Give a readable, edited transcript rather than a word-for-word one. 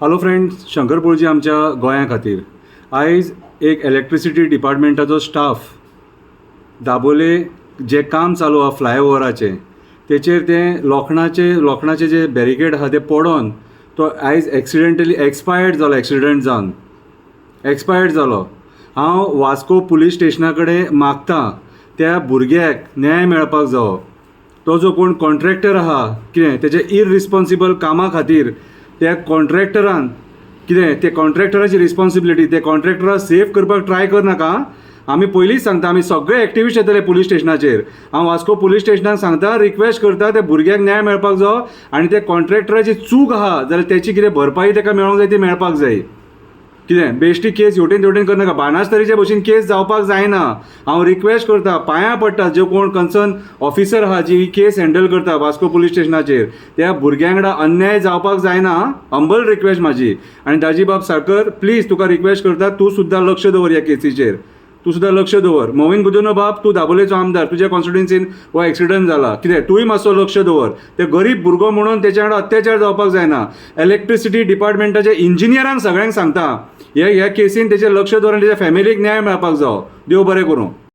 Hello friends, Shankar पळजी आमच्या गोंया खातीर आयज एक इलेक्ट्रिसिटी डिपार्टमेंटाचो स्टाफ दाबोले जे काम चालू आहा फ्लायओव्हराचें तेचेर ते लोखणाचे जे बॅरिकेड आहा ते पडोन तो आयज एक्सिडेंटली एक्सपायर्ड जालो. हांव वास्को पुलीस स्टेशना कडेन मागतां त्या भुरग्याक न्याय मेळपाक जावो. तो जो कोण कॉन्ट्रॅक्टर आहा कितें तेजे इररिस्पॉन्सिबल कामा खातीर त्या कॉन्ट्रॅक्टरान कितें ते कॉन्ट्रॅक्टराची रिस्पॉन्सिबिलिटी ते कॉन्ट्रॅक्टराक सेफ करपाक ट्राय करनाका. आमी पयलींच सांगता, आमी सगळे एक्टिविस्ट येतले पुलीस स्टेशनाचेर. हांव वास्को पुलीस स्टेशनाक सांगता, रिक्वेस्ट करता त्या भुरग्याक न्याय मेळपाक जावो आनी त्या कॉन्ट्रॅक्टराची चूक आहा जाल्यार तेची कितें भरपाई ताका मेळोंक जाय ती मेळपाक जाय. कितें बेश्टी केस हेवटेन तेवटेन करनाका, बानासतरीचे भशेन केस जावपाक जायना. हांव रिक्वेस्ट करता, पांयां पडटा, जो कोण कन्सर्न ऑफिसर आहा जी ही केस हँडल करता वास्को पुलीस स्टेशनाचेर, त्या भुरग्यां वांगडा अन्याय जावपाक जायना. हंबल रिक्वेस्ट म्हाजी. आनी दाजी बाब सारकर, प्लीज तुका रिक्वेस्ट करता, तूं सुद्दां लक्ष दवर ह्या केसीचेर. तूं सुद्दां लक्ष दवर. मोविन गुदिनो बाब, तूं दाबोलेचो आमदार, तुज्या कॉन्स्टिट्युएन्सीन हो एक्सिडंट जाला, कितें तूंय मातसो लक्ष दवर. ते गरीब भुरगो म्हणून तेच्या वांगडा अत्याचार जावपाक जायना. इलेक्ट्रिसिटी डिपार्टमेंटाच्या इंजिनियरांक सगळ्यांक सांगता, ह्या केसीन तेचेर लक्ष दवर आनी तेच्या फॅमिलीक न्याय मेळपाक जावो. देव बरें करूं.